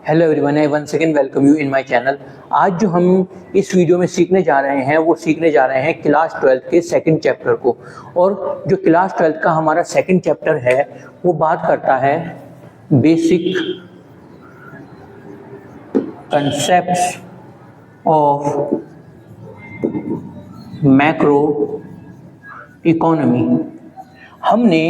Hello everyone, I once again welcome you in my channel. आज जो हम इस वीडियो में सीखने जा रहे हैं वो सीखने जा रहे हैं क्लास 12 के सेकंड चैप्टर को। और जो क्लास 12 का हमारा सेकंड चैप्टर है वो बात करता है basic concepts of macro economy. हमने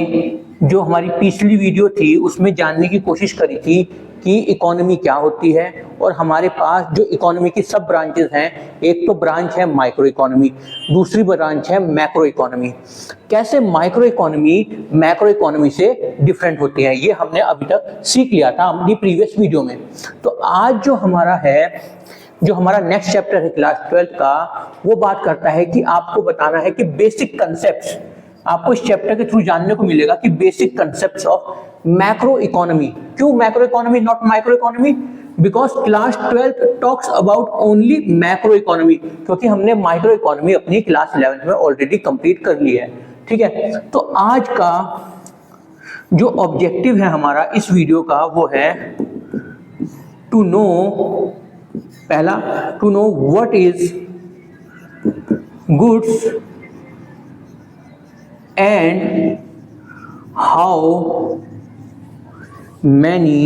जो हमारी पिछली वीडियो थी उसमें जानने की कोशिश करी थी कि इकोनॉमी क्या होती है, और हमारे पास जो इकोनॉमी की सब ब्रांचेस हैं, एक तो ब्रांच है माइक्रो इकोनॉमी, दूसरी ब्रांच है मैक्रो इकोनॉमी। कैसे माइक्रो इकोनॉमी मैक्रो इकोनॉमी से डिफरेंट होती है ये हमने अभी तक सीख लिया था अपनी प्रीवियस वीडियो में। तो आज जो हमारा नेक्स्ट चैप्टर है क्लास 12 का, वो बात करता है कि आपको बताना है कि बेसिक कंसेप्ट्स आपको इस चैप्टर के थ्रू जानने को मिलेगा कि basic concepts of macro economy. क्यों macro economy not micro economy? Because class 12 talks about only macro economy, क्योंकि हमने माइक्रो इकोनॉमी अपनी क्लास 11 में ऑलरेडी कंप्लीट कर ली है। ठीक है, तो आज का जो ऑब्जेक्टिव है हमारा इस वीडियो का वो है टू नो, पहला to know what is goods and how many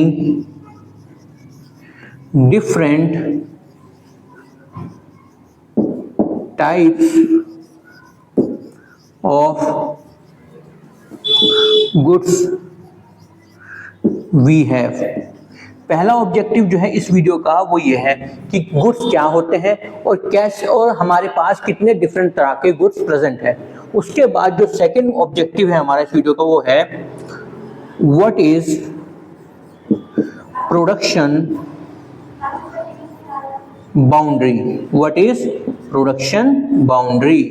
different types of goods we have। पहला ऑब्जेक्टिव जो है इस वीडियो का वो ये है कि गुड्स क्या होते हैं और कैसे, और हमारे पास कितने डिफरेंट तरह के गुड्स प्रेजेंट है। उसके बाद जो सेकंड ऑब्जेक्टिव है हमारा इस वीडियो का वो है what is production boundary. What is production boundary.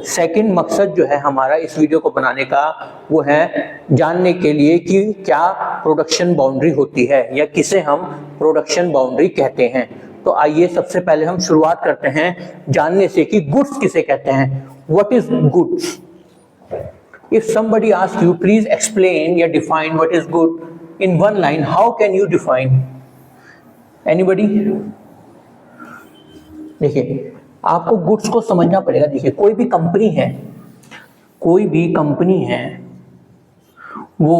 Second मकसद जो है हमारा इस वीडियो को बनाने का वो है जानने के लिए कि क्या प्रोडक्शन बाउंड्री होती है या किसे हम प्रोडक्शन बाउंड्री कहते हैं। तो आइए सबसे पहले हम शुरुआत करते हैं जानने से कि गुड्स किसे कहते हैं। What is goods? If somebody ask you please explain या define what is good in one line, how can you define? Anybody? देखिए, आपको गुड्स को समझना पड़ेगा। देखिए, कोई भी कंपनी है वो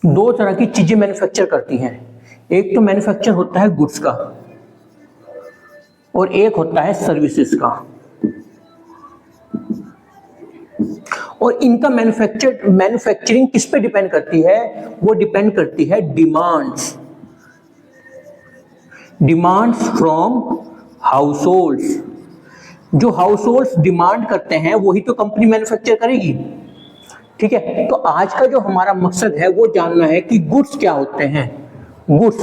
दो तरह की चीजें मैन्युफैक्चर करती हैं। एक तो मैन्युफैक्चर होता है गुड्स का और एक होता है सर्विसेज का। और इनका मैन्युफैक्चरिंग किस पे डिपेंड करती है? वो डिपेंड करती है डिमांड्स फ्रॉम हाउसहोल्ड्स। जो हाउसहोल्ड्स डिमांड करते हैं वही तो कंपनी मैन्युफैक्चर करेगी। ठीक है, तो आज का जो हमारा मकसद है वो जानना है कि गुड्स क्या होते हैं। गुड्स,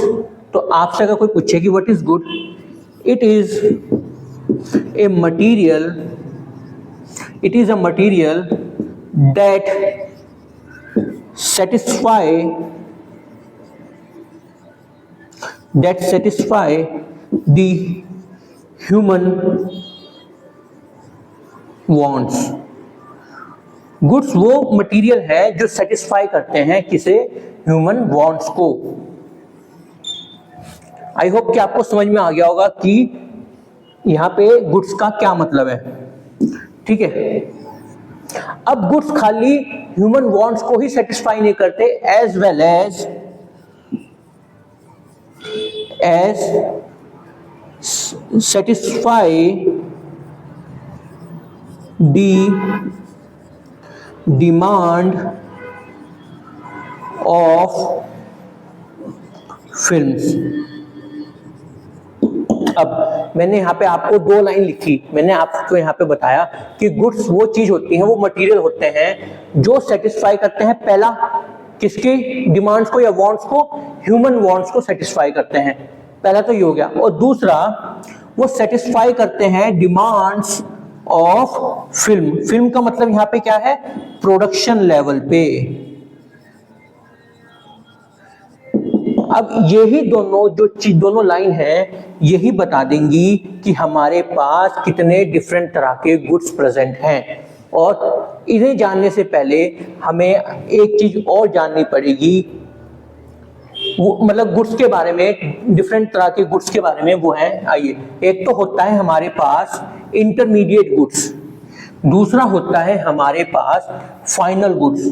तो आपसे अगर कोई पूछे कि what is good, it is a material that satisfy the human wants। Goods वो मटेरियल है जो सेटिस्फाई करते हैं किसे? ह्यूमन वांट्स को। आई होप कि आपको समझ में आ गया होगा कि यहां पे गुड्स का क्या मतलब है। ठीक है, अब गुड्स खाली ह्यूमन वांट्स को ही सेटिस्फाई नहीं करते, as well as satisfy the demand of films. अब मैंने यहाँ पे आपको दो लाइन लिखी, मैंने आपको यहाँ पे बताया कि गुड्स वो चीज होती हैं, वो मटेरियल होते हैं जो सेटिस्फाई करते हैं, पहला किसकी डिमांड्स को या वांट्स को? ह्यूमन वांट्स को सेटिस्फाई करते हैं। पहला तो ये हो गया। और दूसरा, वो सेटिस्फाई करते हैं डिमांड्स ऑफ फिल्म का मतलब यहाँ पे क्या है? प्रोडक्शन लेवल पे। अब यही दोनों लाइन है, यही बता देंगी कि हमारे पास कितने डिफरेंट तरह के गुड्स प्रेजेंट हैं। और इन्हें जानने से पहले हमें एक चीज और जाननी पड़ेगी, वो मतलब गुड्स के बारे में, डिफरेंट तरह के गुड्स के बारे में। वो है, आइए, एक तो होता है हमारे पास इंटरमीडिएट गुड्स, दूसरा होता है हमारे पास फाइनल गुड्स।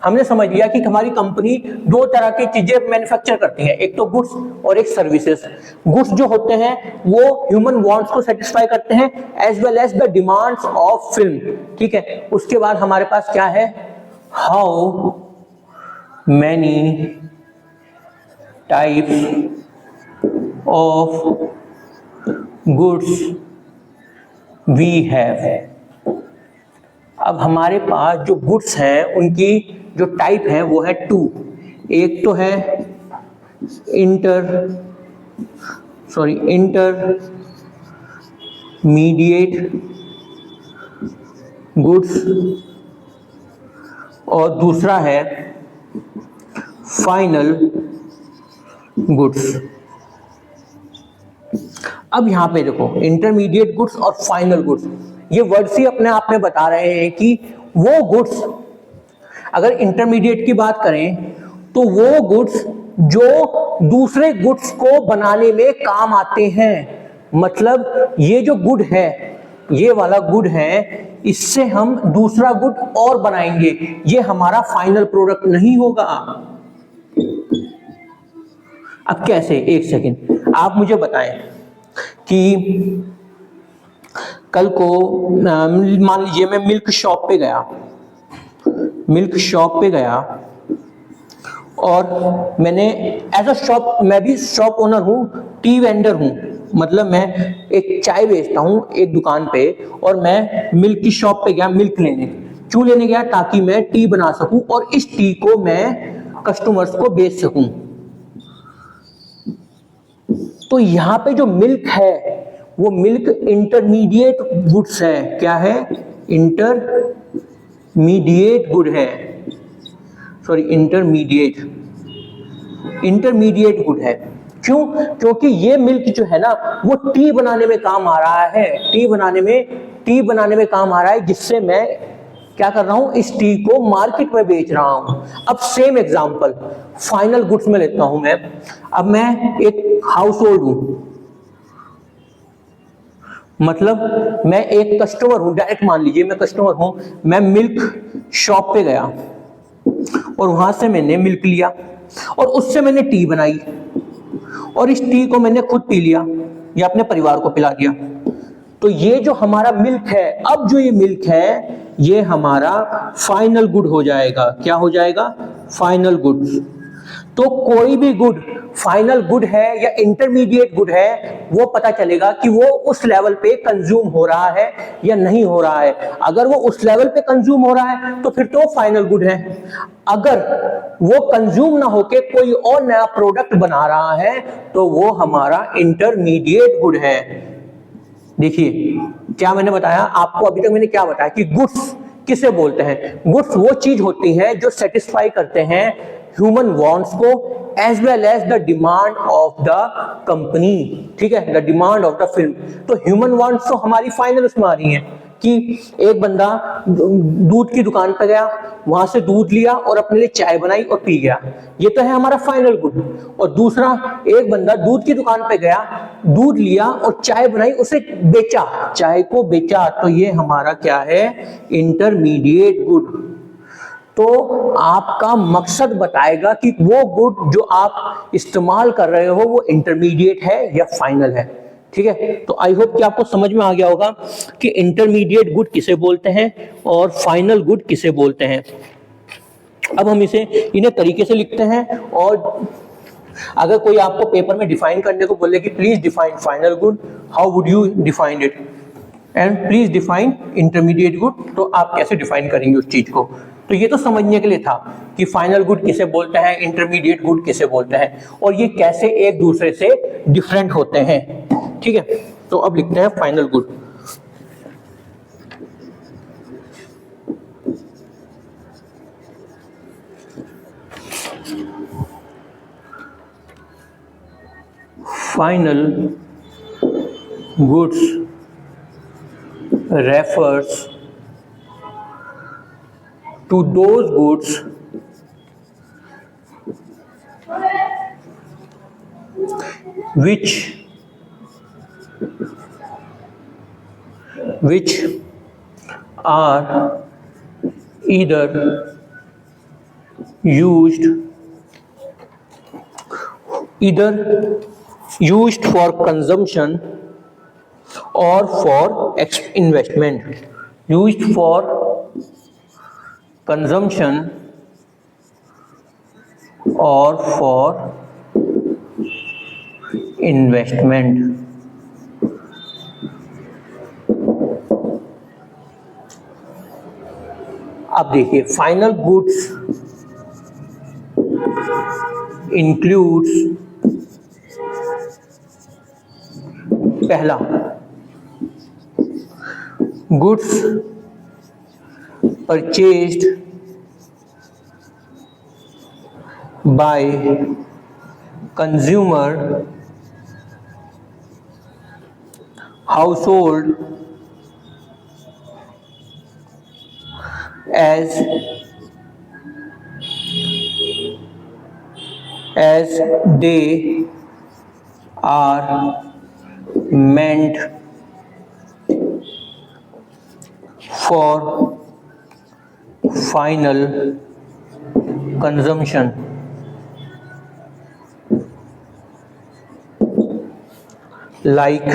हमने समझ लिया कि हमारी कंपनी दो तरह की चीजें मैन्युफैक्चर करती है, एक तो गुड्स और एक सर्विसेज। गुड्स जो होते हैं वो ह्यूमन वांट्स को सेटिस्फाई करते हैं as well as the demands of film, ठीक है। उसके बाद हमारे पास क्या है, how many types of goods we have. अब हमारे पास जो गुड्स हैं उनकी जो टाइप है वो है टू। एक तो है इंटरमीडिएट गुड्स और दूसरा है फाइनल गुड्स। अब यहां पे देखो, इंटरमीडिएट गुड्स और फाइनल गुड्स, ये वर्ड्स ही अपने आप में बता रहे हैं कि वो गुड्स, अगर इंटरमीडिएट की बात करें तो वो गुड्स जो दूसरे गुड्स को बनाने में काम आते हैं। मतलब ये जो गुड है, ये वाला गुड है, इससे हम दूसरा गुड और बनाएंगे, ये हमारा फाइनल प्रोडक्ट नहीं होगा। अब कैसे, एक सेकंड, आप मुझे बताएं कि कल को मान लीजिए मैं मिल्क शॉप पे गया और मैंने एज अ शॉप, मैं भी शॉप ओनर हूँ, टी वेंडर हूँ, मतलब मैं एक चाय बेचता हूँ एक दुकान पे, और मैं मिल्क की शॉप पे गया, मिल्क लेने, क्यों लेने गया, ताकि मैं टी बना सकूं और इस टी को मैं कस्टमर्स को बेच सकूं। तो यहाँ पे जो मिल्क है वो मिल्क इंटरमीडिएट गुड्स है। क्या है, इंटरमीडिएट गुड है, सॉरी इंटरमीडिएट गुड है। क्यों, क्योंकि ये मिल्क जो है ना वो टी बनाने में काम आ रहा है, टी बनाने में काम आ रहा है, जिससे मैं क्या कर रहा हूं, इस टी को मार्केट में बेच रहा हूं। अब सेम एग्जांपल फाइनल गुड्स में लेता हूं मैं। अब मैं एक हाउस होल्ड हूं, मतलब मैं एक कस्टमर हूं, डायरेक्ट मान लीजिए मैं कस्टमर हूं, मैं मिल्क शॉप पे गया और वहां से मैंने मिल्क लिया और उससे मैंने टी बनाई और इस टी को मैंने खुद पी लिया या अपने परिवार को पिला दिया। तो ये जो हमारा मिल्क है, अब जो ये मिल्क है ये हमारा फाइनल गुड हो जाएगा। क्या हो जाएगा, फाइनल गुड्स। तो कोई भी गुड फाइनल गुड है या इंटरमीडिएट गुड है, वो पता चलेगा कि वो उस लेवल पे कंज्यूम हो रहा है या नहीं हो रहा है। अगर वो उस लेवल पे कंज्यूम हो रहा है तो फिर तो फाइनल गुड है। अगर वो कंज्यूम ना होके कोई और नया प्रोडक्ट बना रहा है तो वो हमारा इंटरमीडिएट गुड है। देखिए क्या मैंने बताया आपको, अभी तक मैंने क्या बताया कि गुड्स किसे बोलते हैं। गुड्स वो चीज होती है जो सेटिस्फाई करते हैं ह्यूमन वांट्स को as well as the demand of the company, ठीक है, the demand of the film. तो ह्यूमन वांट्स तो हमारी फाइनल उसमें आ रही है कि एक बंदा दूध की दुकान पर गया, वहां से दूध लिया और अपने लिए चाय बनाई और पी गया, ये तो है हमारा फाइनल गुड। और दूसरा, एक बंदा दूध की दुकान पे गया, दूध लिया और चाय बनाई, उसे बेचा, चाय को बेचा, तो ये हमारा क्या है, इंटरमीडिएट गुड। तो आपका मकसद बताएगा कि वो गुड जो आप इस्तेमाल कर रहे हो वो इंटरमीडिएट है या फाइनल है, ठीक है। तो आई होप कि आपको समझ में आ गया होगा कि इंटरमीडिएट गुड किसे बोलते हैं और फाइनल गुड किसे बोलते हैं। अब हम इसे इन्हें तरीके से लिखते हैं, और अगर कोई आपको पेपर में डिफाइन करने को बोले कि please define final good, how would you define it, and please define intermediate good, तो आप कैसे डिफाइन करेंगे उस चीज को। तो ये तो समझने के लिए था कि फाइनल गुड किसे बोलते हैं, इंटरमीडिएट गुड किसे बोलते हैं, और ये कैसे एक दूसरे से डिफरेंट होते हैं, ठीक है। तो अब लिखते हैं final good. Final goods refers to those goods which are either used for consumption or for investment. Used for consumption or for investment. अब देखिए, फाइनल गुड्स इंक्लूड्स, पहला goods purchased by consumer, household as they are meant for final consumption. Like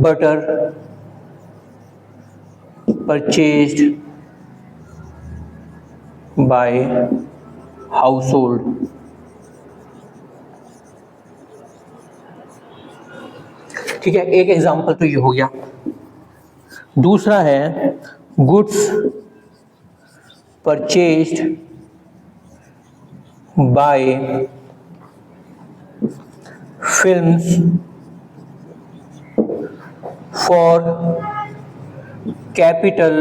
butter purchased by household. ठीक है, एक example तो ये हो गया। दूसरा है goods purchased bye films for capital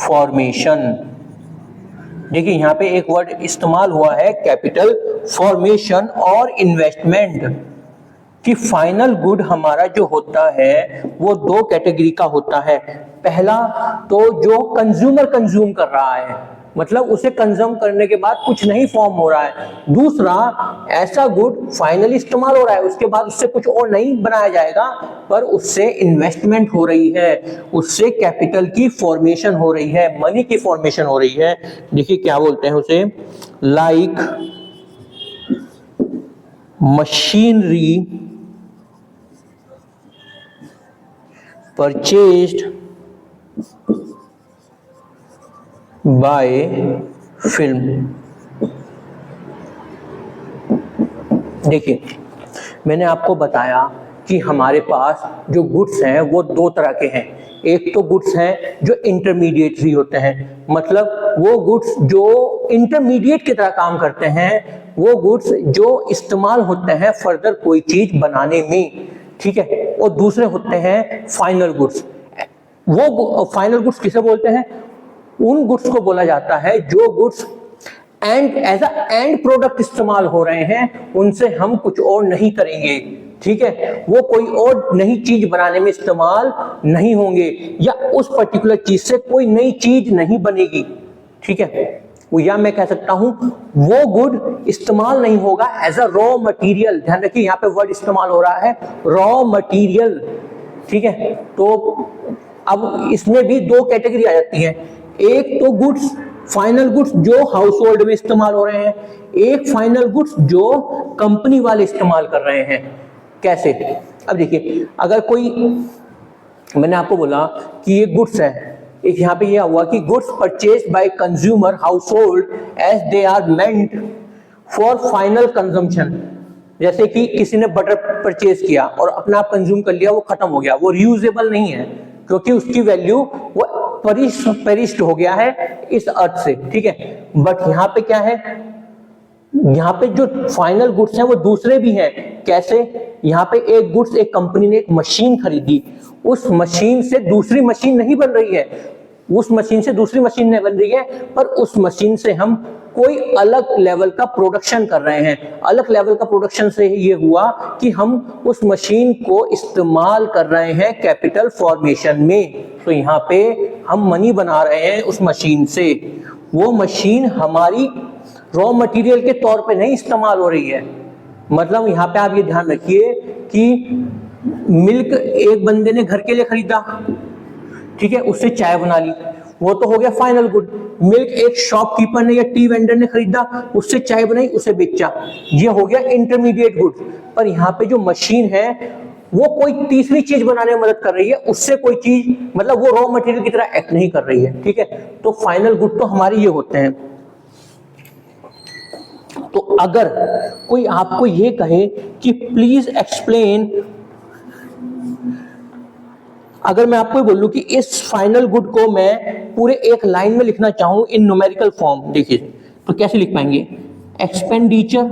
formation. देखिए, यहाँ पे एक वर्ड इस्तेमाल हुआ है कैपिटल फॉर्मेशन और इन्वेस्टमेंट, कि फाइनल गुड हमारा जो होता है वो दो कैटेगरी का होता है। पहला तो जो कंज्यूमर कंज्यूम कर रहा है, मतलब उसे कंज्यूम करने के बाद कुछ नहीं फॉर्म हो रहा है। दूसरा ऐसा गुड फाइनली इस्तेमाल हो रहा है, उसके बाद उससे कुछ और नहीं बनाया जाएगा, पर उससे इन्वेस्टमेंट हो रही है, उससे कैपिटल की फॉर्मेशन हो रही है, मनी की फॉर्मेशन हो रही है। देखिए क्या बोलते हैं उसे, like machinery purchased bye film. देखिए, मैंने आपको बताया कि हमारे पास जो गुड्स हैं वो दो तरह के हैं। एक तो गुड्स हैं जो इंटरमीडिएटरी होते हैं, मतलब वो गुड्स जो इंटरमीडिएट की तरह काम करते हैं, वो गुड्स जो इस्तेमाल होते हैं फर्दर कोई चीज बनाने में, ठीक है। और दूसरे होते हैं फाइनल गुड्स। वो फाइनल गुड्स किसे बोलते हैं? उन गुड्स को बोला जाता है जो goods as a end product इस्तेमाल हो रहे हैं, उनसे हम कुछ और नहीं करेंगे, ठीक है। वो कोई और नई चीज बनाने में इस्तेमाल नहीं होंगे, या उस पर्टिकुलर चीज से कोई नई चीज नहीं बनेगी, ठीक है। या मैं कह सकता हूं वो गुड इस्तेमाल नहीं होगा एज अ रॉ मटेरियल। ध्यान रखिए, यहाँ पे वर्ड इस्तेमाल हो रहा है रॉ मटेरियल, ठीक है। तो अब इसमें भी दो कैटेगरी आ जाती है। एक तो गुड्स, फाइनल गुड्स जो हाउस होल्ड में इस्तेमाल हो रहे हैं, एक फाइनल गुड्स जो कंपनी वाले इस्तेमाल कर रहे हैं। कैसे? अब देखिए, अगर कोई, मैंने आपको बोला कि ये गुड्स है, एक यहाँ पे यह हुआ कि goods purchase by consumer household as they are meant for final consumption. जैसे कि किसी ने बटर परचेज किया और अपना आप कंज्यूम कर लिया, वो खत्म हो गया, वो रीयूजेबल नहीं है, क्योंकि उसकी वैल्यू वो पेरिश्ड हो गया है इस अर्थ से, ठीक है। बट यहाँ पे क्या है, यहाँ पे जो फाइनल गुड्स हैं वो दूसरे भी हैं। कैसे? यहाँ पे एक गुड्स, एक कंपनी ने एक मशीन खरीदी, उस मशीन से दूसरी मशीन नहीं बन रही है, उस मशीन से दूसरी मशीन नहीं बन रही है, पर उस मशीन से हम कोई अलग लेवल का प्रोडक्शन कर रहे हैं। अलग लेवल का प्रोडक्शन से ये हुआ कि हम उस मशीन को इस्तेमाल कर रहे हैं कैपिटल फॉर्मेशन में। तो यहाँ पे हम मनी बना रहे हैं उस मशीन से। वो मशीन हमारी रॉ मटेरियल के तौर पे नहीं इस्तेमाल हो रही है। मतलब यहाँ पे आप ये ध्यान रखिए कि मिल्क एक बंदे ने घर के लिए खरीदा, ठीक है, उससे चाय बना ली, वो तो हो गया फाइनल गुड। मिल्क एक शॉपकीपर ने या टी वेंडर ने खरीदा, उससे चाय बनाई, उसे बेचा, ये हो गया इंटरमीडिएट गुड। पर यहाँ पे जो मशीन है वो कोई तीसरी चीज बनाने में मदद कर रही है, उससे कोई चीज, मतलब वो रॉ मटेरियल की तरह एक्ट नहीं कर रही है, ठीक है। तो फाइनल गुड तो हमारे ये होते हैं। तो अगर कोई आपको ये कहे कि प्लीज एक्सप्लेन, अगर मैं आपको बोलूं कि इस फाइनल गुड को मैं पूरे एक लाइन में लिखना चाहूं इन न्यूमेरिकल फॉर्म, देखिए तो कैसे लिख पाएंगे? एक्सपेंडिचर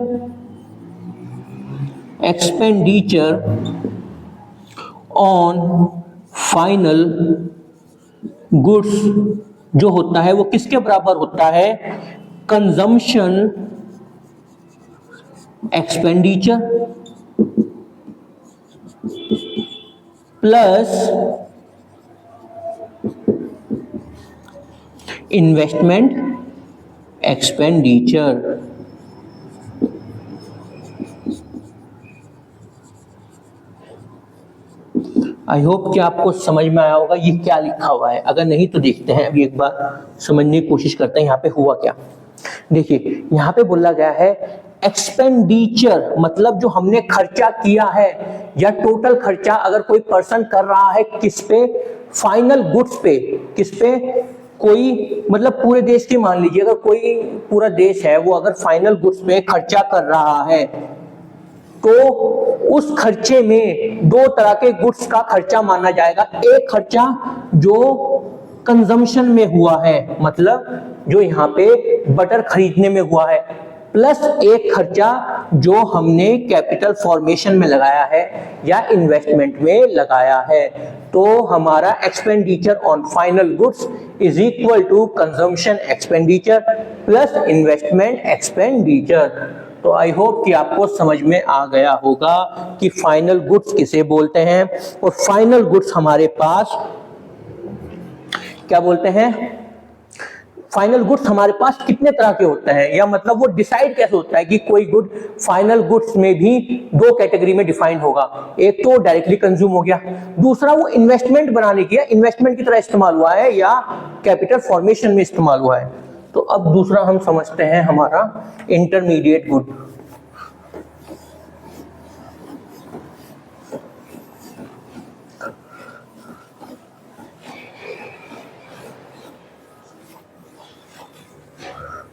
ऑन फाइनल गुड्स जो होता है वो किसके बराबर होता है? Consumption expenditure plus investment expenditure. I hope कि आपको समझ में आया होगा ये क्या लिखा हुआ है। अगर नहीं तो देखते हैं, अभी एक बार समझने की कोशिश करते हैं यहाँ पे हुआ क्या। देखिए यहाँ पे बोला गया है एक्सपेंडिचर, मतलब जो हमने खर्चा किया है या टोटल खर्चा अगर कोई पर्सन कर रहा है किस पे? फाइनल गुड्स पे। किस पे? कोई, मतलब पूरे देश की, मान लीजिए अगर कोई पूरा देश है वो अगर फाइनल गुड्स पे खर्चा कर रहा है तो उस खर्चे में दो तरह के गुड्स का खर्चा माना जाएगा। एक खर्चा जो कंजम्पशन में हुआ है, मतलब जो यहाँ पे बटर खरीदने में हुआ है, प्लस एक खर्चा जो हमने कैपिटल फॉर्मेशन में लगाया है या इन्वेस्टमेंट में लगाया है। तो हमारा expenditure on final goods is equal to consumption expenditure plus investment expenditure. तो आई होप कि आपको समझ में आ गया होगा कि फाइनल गुड्स किसे बोलते हैं। और फाइनल गुड्स हमारे पास क्या बोलते हैं? फाइनल गुड्स हमारे पास कितने तरह के होते हैं, या मतलब वो डिसाइड कैसे होता है कि कोई गुड फाइनल गुड्स में भी दो कैटेगरी में डिफाइन होगा। एक तो डायरेक्टली कंज्यूम हो गया, दूसरा वो इन्वेस्टमेंट बनाने की, इन्वेस्टमेंट की तरह इस्तेमाल हुआ है या कैपिटल फॉर्मेशन में इस्तेमाल हुआ है। तो अब दूसरा हम समझते हैं हमारा इंटरमीडिएट गुड।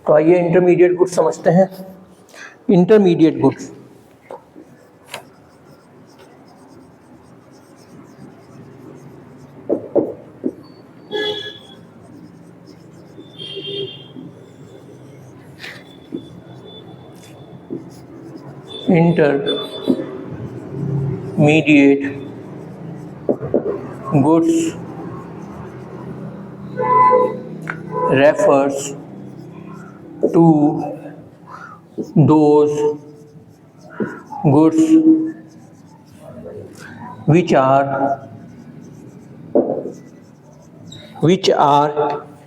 तो आइए इंटरमीडिएट गुड्स समझते हैं। Intermediate goods intermediate goods refers to those goods which are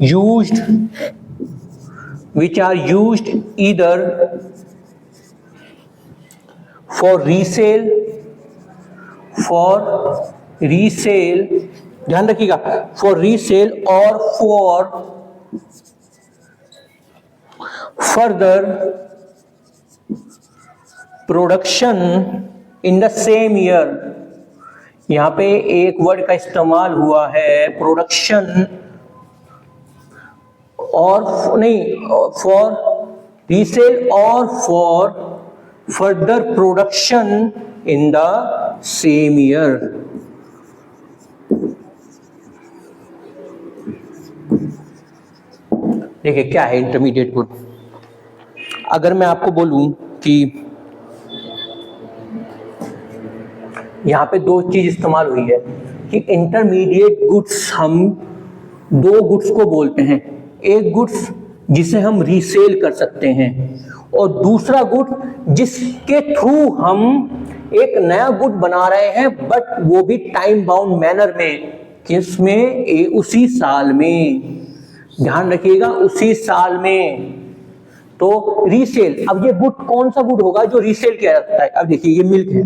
used either for resale, ध्यान रखिएगा, for resale or for further production in the same year। यहाँ पे एक वर्ड का इस्तेमाल हुआ है प्रोडक्शन, और नहीं, फॉर रीसेल और for further production in the same year. देखिए क्या है इंटरमीडिएट गुड। अगर मैं आपको बोलूं कि यहां पे दो चीज इस्तेमाल हुई है कि इंटरमीडिएट गुड्स हम दो गुड्स को बोलते हैं, एक गुड्स जिसे हम रीसेल कर सकते हैं और दूसरा गुड जिसके थ्रू हम एक नया गुड बना रहे हैं, बट वो भी टाइम बाउंड मैनर में, किसमें, उसी साल में, ध्यान रखिएगा, उसी साल में। तो रीसेल, अब ये गुड कौन सा गुड होगा जो रीसेल किया जा सकता है? अब देखिए ये मिल्क है,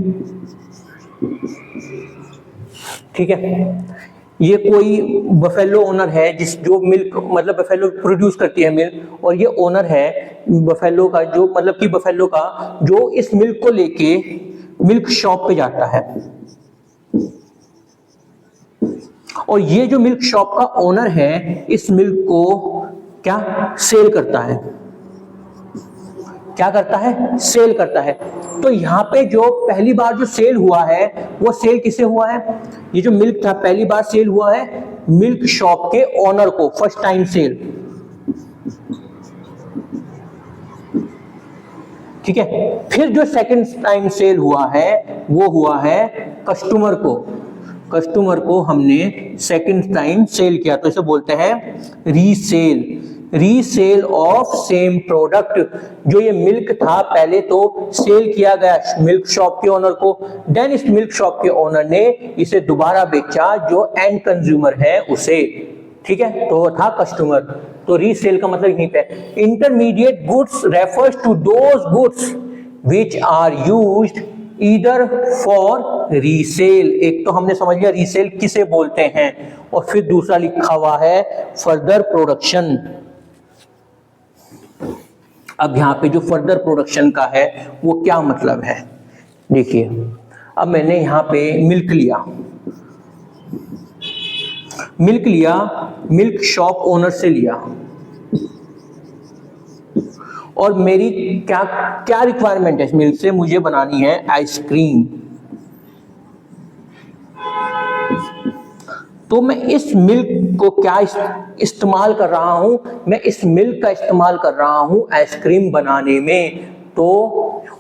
ठीक है, ये कोई बफेलो ओनर है जो मिल्क, मतलब बफेलो प्रोड्यूस करती है मिल्क, और ये ओनर है बफेलो का, जो मतलब कि बफेलो का, जो इस मिल्क को लेके मिल्क शॉप पे जाता है, और ये जो मिल्क शॉप का ओनर है इस मिल्क को क्या सेल करता है, क्या करता है, सेल करता है। तो यहाँ पे जो पहली बार जो सेल हुआ है वो सेल किसे हुआ है? ये जो मिल्क था पहली बार सेल हुआ है मिल्क शॉप के ओनर को, फर्स्ट टाइम सेल, ठीक है। फिर जो सेकंड टाइम सेल हुआ है वो हुआ है कस्टमर को, कस्टमर को हमने सेकंड टाइम सेल किया, तो इसे बोलते हैं resale, resale of same product. जो ये मिल्क था पहले तो सेल किया गया मिल्क शॉप के ओनर को, देन इस मिल्क शॉप के ओनर ने इसे दोबारा बेचा जो एंड कंज्यूमर है उसे, ठीक है, तो वो था कस्टमर। तो रीसेल का मतलब यहीं पे, intermediate goods refers to those goods which are used either for resale. एक तो हमने समझ लिया रीसेल किसे बोलते हैं, और फिर दूसरा लिखा हुआ है फर्दर प्रोडक्शन। अब यहाँ पे जो फर्दर प्रोडक्शन का है वो क्या मतलब है, देखिए, अब मैंने यहाँ पे मिल्क लिया, मिल्क लिया, मिल्क शॉप ओनर से लिया, और मेरी क्या क्या रिक्वायरमेंट है इस मिल्क से, मुझे बनानी है आइसक्रीम। तो मैं इस मिल्क को क्या इस्तेमाल कर रहा हूं, मैं इस मिल्क का इस्तेमाल कर रहा हूं आइसक्रीम बनाने में। तो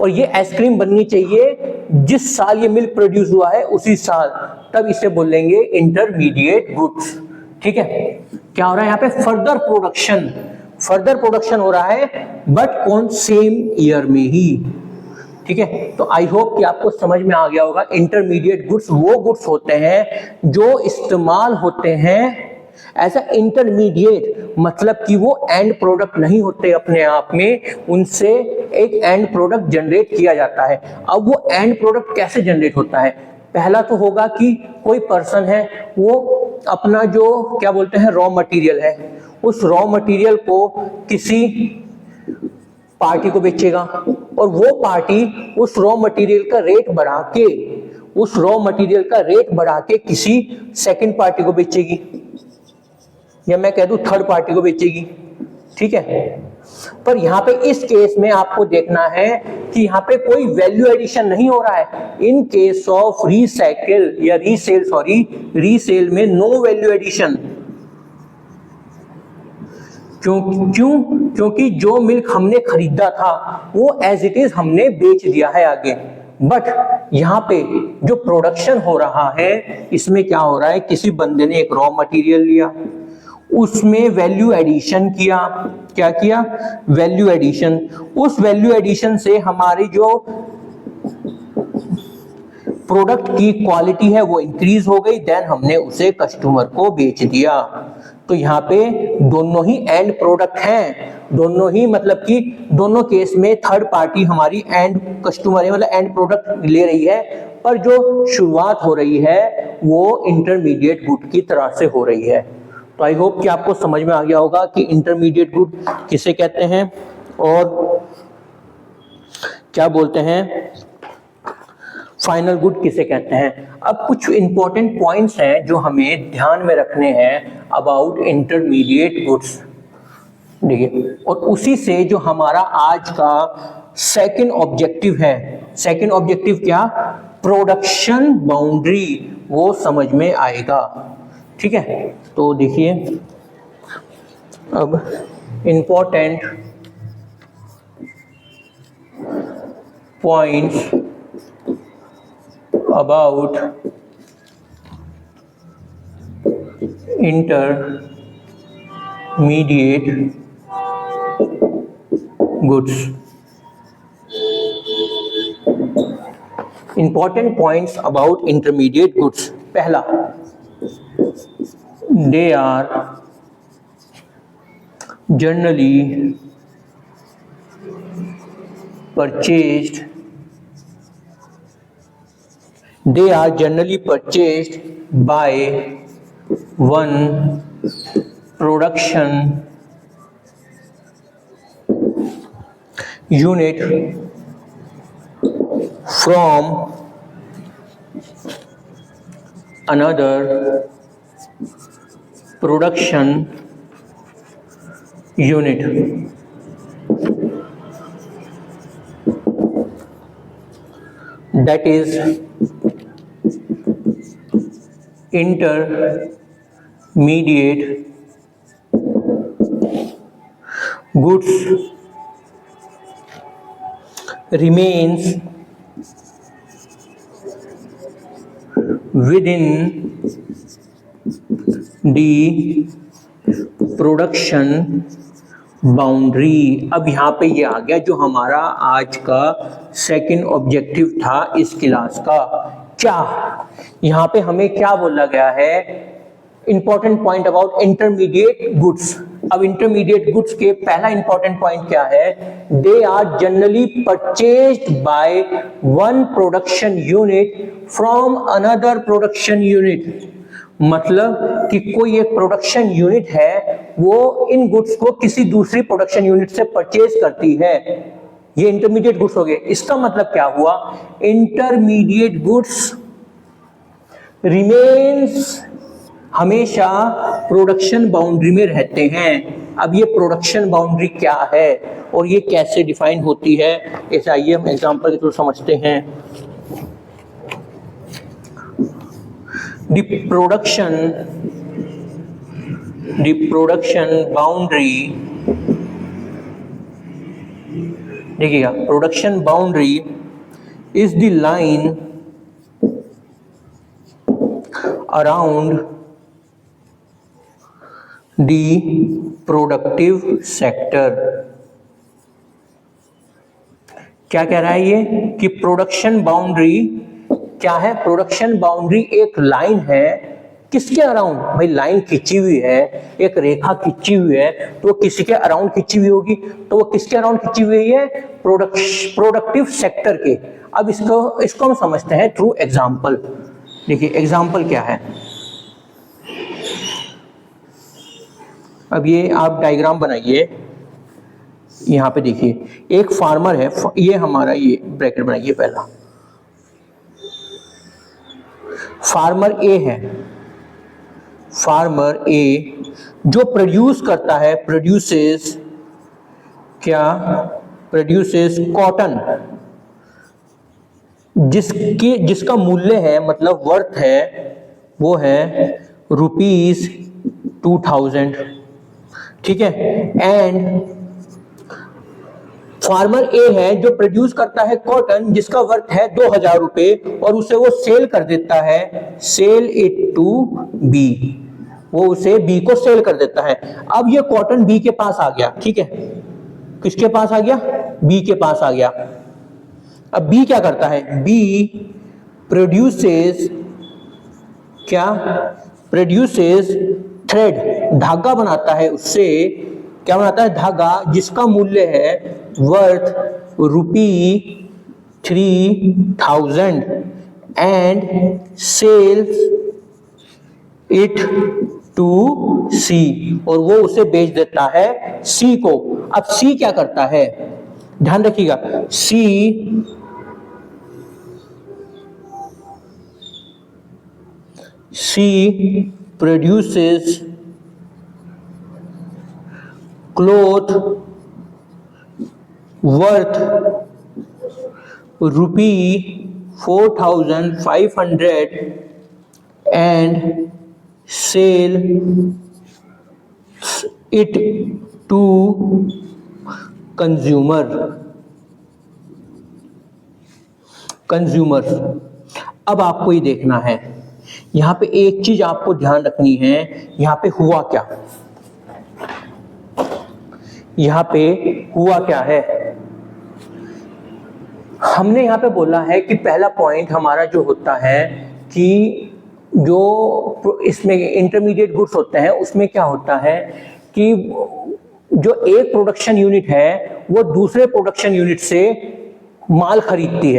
और ये आइसक्रीम बननी चाहिए जिस साल ये मिल्क प्रोड्यूस हुआ है उसी साल, तब इसे बोलेंगे इंटरमीडिएट गुड्स, ठीक है। क्या हो रहा है यहाँ पे, फर्दर प्रोडक्शन, फर्दर प्रोडक्शन हो रहा है बट कौन, सेम ईयर में ही, ठीक है। तो आई होप कि आपको समझ में आ गया होगा, इंटरमीडिएट गुड्स वो गुड्स होते हैं जो इस्तेमाल होते हैं एज अ इंटरमीडिएट, मतलब कि वो एंड प्रोडक्ट नहीं होते अपने आप में, उनसे एक एंड प्रोडक्ट जनरेट किया जाता है। अब वो एंड प्रोडक्ट कैसे जनरेट होता है, पहला तो होगा कि कोई पर्सन है वो अपना जो क्या बोलते हैं रॉ मटेरियल है, उस रॉ मटेरियल को किसी पार्टी को बेचेगा, और वो पार्टी उस रॉ मटेरियल का रेट बढ़ा के, उस रॉ मटेरियल का रेट बढ़ा के किसी सेकंड पार्टी को बेचेगी, या मैं कह दूं थर्ड पार्टी को बेचेगी, ठीक है। पर यहाँ पे इस केस में आपको देखना है कि यहाँ पे कोई वैल्यू एडिशन नहीं हो रहा है। इन केस ऑफ रीसाइकिल या रीसेल, सॉरी रीसेल में नो वैल्यू एडिशन। क्योंकि जो मिल्क हमने खरीदा था वो एज इट इज हमने बेच दिया है आगे, बट यहाँ पे जो प्रोडक्शन हो रहा है इसमें क्या हो रहा है, किसी बंदे ने एक रॉ मटेरियल लिया, उसमें वैल्यू एडिशन किया, क्या किया, वैल्यू एडिशन। उस वैल्यू एडिशन से हमारी जो प्रोडक्ट की क्वालिटी है वो इंक्रीज हो गई, देन हमने उसे कस्टमर को बेच दिया। तो यहाँ पे दोनों ही एंड प्रोडक्ट हैं, दोनों ही, मतलब कि दोनों केस में थर्ड पार्टी हमारी एंड कस्टमर है, मतलब एंड प्रोडक्ट ले रही है, पर जो शुरुआत हो रही है वो इंटरमीडिएट गुड की तरह से हो रही है। तो आई होप कि आपको समझ में आ गया होगा कि इंटरमीडिएट गुड किसे कहते हैं और क्या बोलते हैं, फाइनल गुड किसे कहते हैं। अब कुछ इंपॉर्टेंट पॉइंट्स हैं जो हमें ध्यान में रखने हैं अबाउट इंटरमीडिएट गुड्स, देखिए, और उसी से जो हमारा आज का सेकंड ऑब्जेक्टिव है, सेकंड ऑब्जेक्टिव क्या, प्रोडक्शन बाउंड्री, वो समझ में आएगा, ठीक है। तो देखिए अब important points about intermediate intermediate goods. Important points about intermediate goods. पहला, they are generally purchased by one production unit from another production unit. That is intermediate goods remains within the production boundary. अब यहाँ पे ये आ गया जो हमारा आज का सेकंड ऑब्जेक्टिव था इस क्लास का। क्या यहाँ पे हमें क्या बोला गया है? Important point about intermediate goods. अब इंटरमीडिएट गुड्स के पहला इंपॉर्टेंट पॉइंट क्या है? They are generally purchased by one production unit from another production unit. मतलब कि कोई एक प्रोडक्शन यूनिट है, वो इन गुड्स को किसी दूसरी प्रोडक्शन यूनिट से परचेज करती है। ये इंटरमीडिएट गुड्स हो गए। इसका मतलब क्या हुआ? इंटरमीडिएट गुड्स रिमेन्स हमेशा प्रोडक्शन बाउंड्री में रहते हैं। अब ये प्रोडक्शन बाउंड्री क्या है और ये कैसे डिफाइन होती है, ऐसा आइए हम एग्जांपल के थ्रू समझते हैं। The production boundary, देखिएगा, production boundary is the line around the productive sector। क्या कह रहा है ये कि प्रोडक्शन बाउंड्री क्या है? प्रोडक्शन बाउंड्री एक लाइन है। किसके अराउंड? भाई लाइन खींची हुई है, एक रेखा खींची हुई है, तो वो किसी के अराउंड खींची हुई होगी। तो वो किसके अराउंड खींची हुई है? प्रोडक्टिव सेक्टर के। अब इसको हम समझते हैं थ्रू एग्जाम्पल। देखिए एग्जाम्पल क्या है। अब ये आप डायग्राम बनाइए। यहाँ पे देखिए एक फार्मर है, ये हमारा ये ब्रैकेट बनाइए पहला। फार्मर ए है, फार्मर ए जो प्रोड्यूस करता है, प्रोड्यूसेस कॉटन, जिसका मूल्य है, मतलब वर्थ है, वो है ₹2000। ठीक है। एंड फार्मर ए है जो प्रोड्यूस करता है कॉटन जिसका वर्थ है ₹2000 और उसे वो सेल कर देता है, सेल इट टू बी, वो उसे बी को सेल कर देता है। अब ये कॉटन बी के पास आ गया। ठीक है, किसके पास आ गया? बी के पास आ गया। अब बी क्या करता है? बी प्रोड्यूसेस थ्रेड, धागा बनाता है, उससे क्या बनाता है? धागा, जिसका मूल्य है worth ₹3000 and sells it to C, और वो उसे बेच देता है सी को। अब सी क्या करता है? ध्यान रखिएगा, C produces cloth worth ₹4500 and sell it to consumers। अब आपको ये देखना है, यहाँ पे एक चीज आपको ध्यान रखनी है। यहाँ पे हुआ क्या? यहाँ पे हुआ क्या है, हमने यहाँ पे बोला है कि पहला पॉइंट हमारा जो होता है कि जो इसमें इंटरमीडिएट गुड्स होते हैं उसमें क्या होता है कि जो एक प्रोडक्शन यूनिट है वो दूसरे प्रोडक्शन यूनिट से माल खरीदती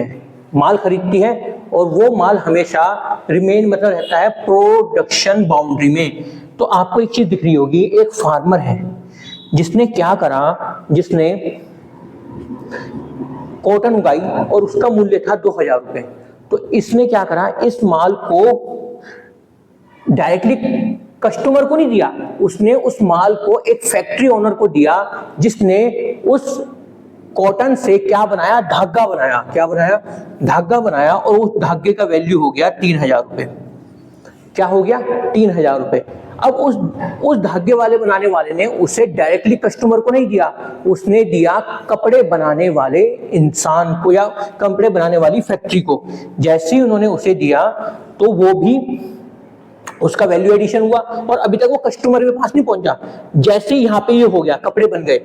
है और वो माल हमेशा रिमेन मतलब रहता है प्रोडक्शन बाउंड्री में। तो आपको एक चीज दिख रही होगी, एक फार्मर है जिसने क्या करा, जिसने कॉटन उगाई और उसका मूल्य था 2000 रुपए। तो इसने क्या करा, इस माल को डायरेक्टली कस्टमर को नहीं दिया, उसने उस माल को एक फैक्ट्री ओनर को दिया जिसने उस कॉटन से क्या बनाया, धागा बनाया। क्या बनाया? धागा बनाया। और उस धागे का वैल्यू हो गया 3000 रुपए। क्या हो गया? 3000 रुपए। अब उस धागे वाले बनाने वाले ने उसे डायरेक्टली कस्टमर को नहीं दिया, उसने दिया कपड़े बनाने वाले इंसान को या कपड़े बनाने वाली फैक्ट्री को। जैसे ही उन्होंने उसे दिया तो वो भी उसका वैल्यू एडिशन हुआ और अभी तक वो कस्टमर के पास नहीं पहुंचा। जैसे यहाँ पे ये हो गया, कपड़े बन गए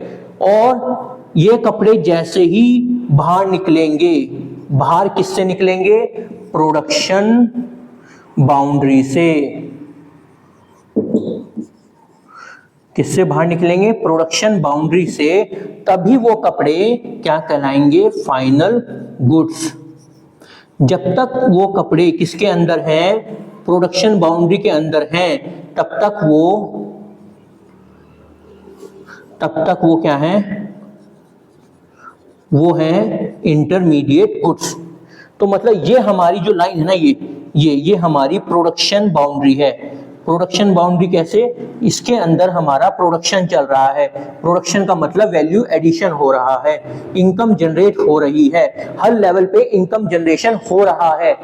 और ये कपड़े जैसे ही बाहर निकलेंगे, बाहर किससे निकलेंगे? प्रोडक्शन बाउंड्री से। किससे बाहर निकलेंगे? प्रोडक्शन बाउंड्री से। तभी वो कपड़े क्या कहलाएंगे? Final goods. जब तक वो कपड़े किसके अंदर हैं? प्रोडक्शन बाउंड्री के अंदर हैं, तब तक वो क्या है? वो है इंटरमीडिएट गुड्स। तो मतलब ये हमारी जो लाइन है ना, ये हमारी प्रोडक्शन बाउंड्री है। प्रोडक्शन बाउंड्री कैसे? इसके अंदर हमारा प्रोडक्शन चल रहा है। प्रोडक्शन का मतलब वैल्यू एडिशन हो रहा है, इनकम जनरेट हो रही है, हर लेवल पे इनकम जनरेशन हो रहा है।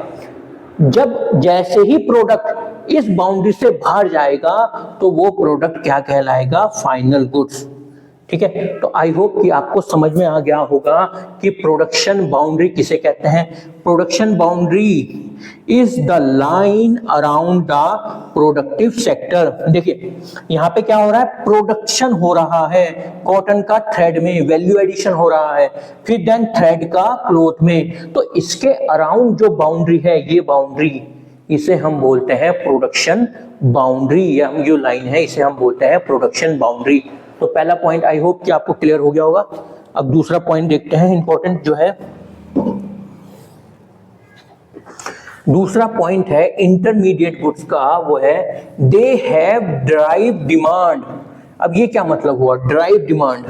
जब जैसे ही प्रोडक्ट इस बाउंड्री से बाहर जाएगा तो वो प्रोडक्ट क्या कहलाएगा? Final goods. ठीक है, तो आई होप कि आपको समझ में आ गया होगा कि प्रोडक्शन बाउंड्री किसे कहते हैं। Production boundary is the line around the productive sector. देखिए यहाँ पे क्या हो रहा है? प्रोडक्शन हो रहा है कॉटन का थ्रेड में, वैल्यू एडिशन हो रहा है, फिर देन थ्रेड का क्लॉथ में। तो इसके अराउंड जो बाउंड्री है, ये बाउंड्री, इसे हम बोलते हैं प्रोडक्शन बाउंड्री, या जो लाइन है इसे हम बोलते हैं प्रोडक्शन बाउंड्री। तो पहला पॉइंट आई होप कि आपको क्लियर हो गया होगा। अब दूसरा पॉइंट देखते हैं, इंपॉर्टेंट जो है। दूसरा पॉइंट है इंटरमीडिएट गुड्स का, वो है दे हैव ड्राइव डिमांड। अब ये क्या मतलब हुआ? Drive demand.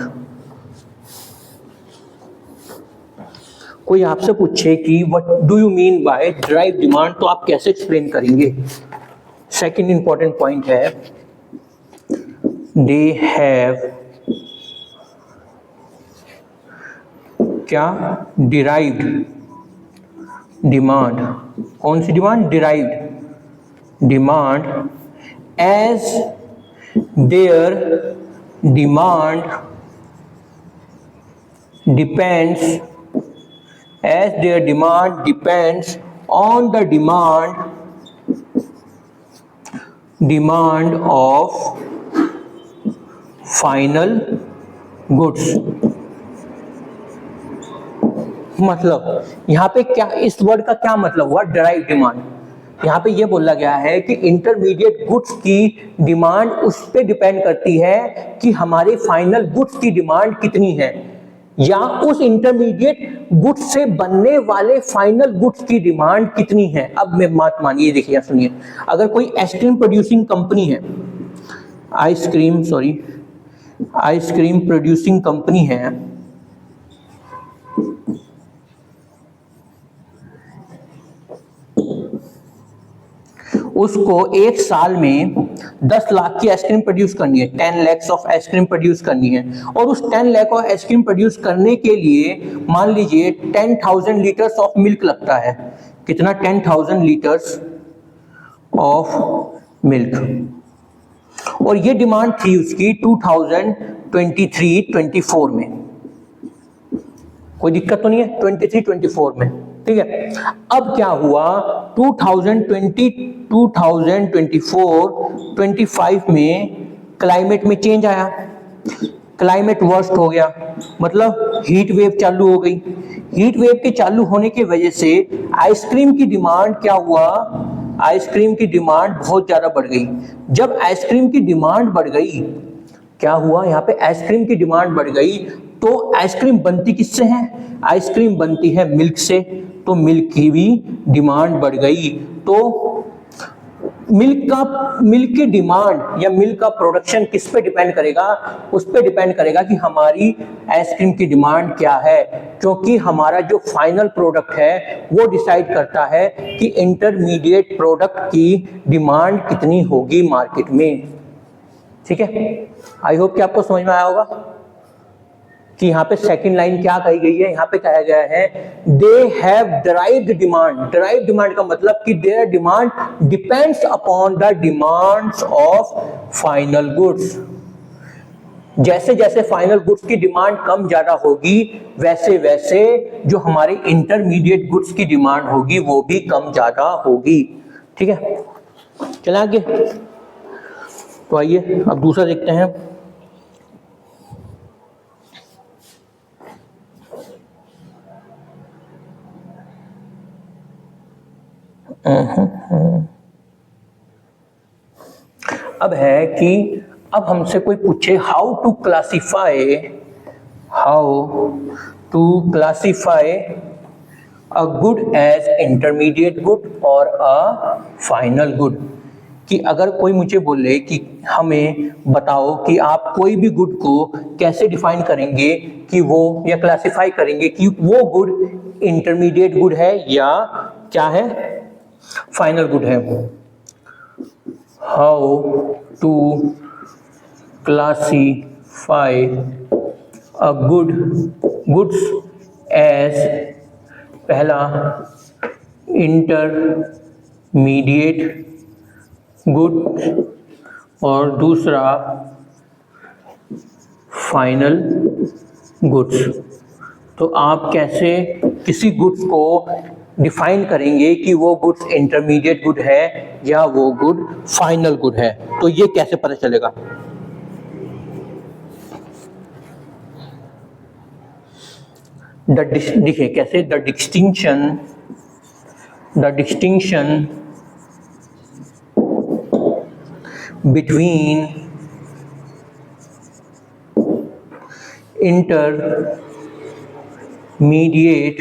कोई आपसे पूछे कि what do you mean by drive demand, तो आप कैसे एक्सप्लेन करेंगे? सेकंड इंपॉर्टेंट पॉइंट है दे हैव क्या? Derived demand. कौन सी demand? Derived demand as their demand depends, as their demand depends on the demand of final goods। मतलब यहाँ पे क्या, इस वर्ड का क्या मतलब हुआ? Drive demand. यहाँ पे ये बोला गया है कि इंटरमीडिएट गुड्स की डिमांड उस पे डिपेंड करती है कि हमारे फाइनल गुड्स की डिमांड कितनी है, या उस इंटरमीडिएट गुड्स से बनने वाले फाइनल गुड्स की डिमांड कितनी है। अब मैं बात मानिए, देखिए सुनिए, अगर कोई आइसक्रीम प्रोड्यूसिंग कंपनी है, आइसक्रीम प्रोड्यूसिंग कंपनी है, उसको एक साल में 10 लाख की आइसक्रीम प्रोड्यूस करनी है, 10 lakhs ऑफ आइसक्रीम प्रोड्यूस करनी है। और उस 10 लाख ऑफ आइसक्रीम प्रोड्यूस करने के लिए मान लीजिए 10,000 लीटर्स ऑफ मिल्क लगता है। कितना? 10,000 लीटर्स ऑफ मिल्क। और ये डिमांड थी उसकी 2023-24 में। कोई दिक्कत तो नहीं है 23-24 में, ठीक है। अब क्या हुआ 2024-25 में क्लाइमेट में चेंज आया, क्लाइमेट वर्स्ट हो गया, मतलब हीट वेव चालू हो गई। हीट वेव के चालू होने की वजह से आइसक्रीम की डिमांड क्या हुआ, आइसक्रीम की डिमांड बहुत ज्यादा बढ़ गई। जब आइसक्रीम की डिमांड बढ़ गई, क्या हुआ यहाँ पे, आइसक्रीम की डिमांड बढ़ गई, तो आइसक्रीम बनती किससे है, आइसक्रीम बनती है मिल्क से, तो मिल्क की भी डिमांड बढ़ गई। तो मिल्क की डिमांड या मिल्क का प्रोडक्शन किस पे डिपेंड करेगा, उस पे डिपेंड करेगा कि हमारी आइसक्रीम की डिमांड क्या है, क्योंकि हमारा जो फाइनल प्रोडक्ट है वो डिसाइड करता है कि इंटरमीडिएट प्रोडक्ट की डिमांड कितनी होगी मार्केट में। ठीक है, आई होप कि आपको समझ में आया होगा कि यहाँ पे सेकंड लाइन क्या कही गई है। यहाँ पे कहा गया है they have derived demand. Derived demand का मतलब कि there demand depends upon the demands of final goods. जैसे जैसे फाइनल गुड्स की डिमांड कम ज्यादा होगी, वैसे वैसे जो हमारे इंटरमीडिएट गुड्स की डिमांड होगी वो भी कम ज्यादा होगी। ठीक है, चलें आगे। तो आइए अब दूसरा देखते हैं। अब है कि अब हमसे कोई पूछे how to classify a good as intermediate good और अ फाइनल गुड। कि अगर कोई मुझे बोले कि हमें बताओ कि आप कोई भी गुड को कैसे डिफाइन करेंगे कि वो, या क्लासिफाई करेंगे कि वो गुड इंटरमीडिएट गुड है या क्या है, फाइनल गुड है। How to classify a goods as, पहला इंटरमीडिएट गुड और दूसरा फाइनल गुड्स। तो आप कैसे किसी गुड्स को डिफाइन करेंगे कि वो गुड्स इंटरमीडिएट गुड है या वो गुड फाइनल गुड है, तो ये कैसे पता चलेगा। देखिए कैसे, the distinction between intermediate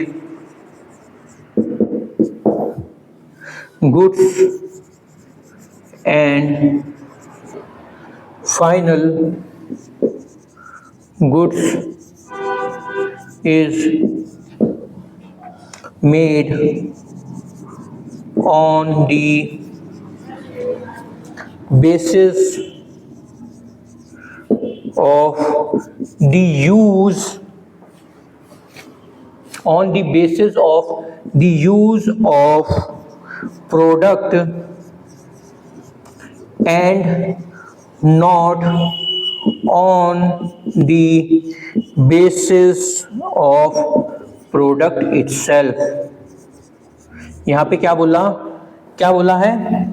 goods and final goods is made on the basis of the use of product and not on the basis of product itself। यहाँ पे क्या बोला है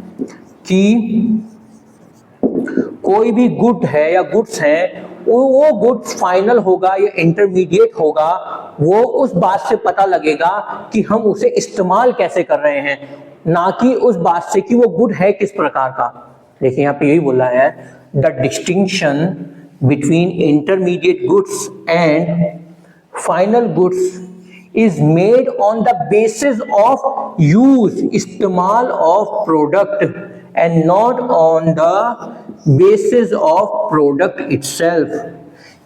कि कोई भी गुड है या गुड्स हैं, वो गुड्स फाइनल होगा या इंटरमीडिएट होगा, वो उस बात से पता लगेगा कि हम उसे इस्तेमाल कैसे कर रहे हैं, ना कि उस बात से कि वो गुड है किस प्रकार का। देखिए यहाँ पे यही बोला है, the distinction between intermediate goods and final goods is made on the basis of use, इस्तेमाल of product and not on the basis of product itself।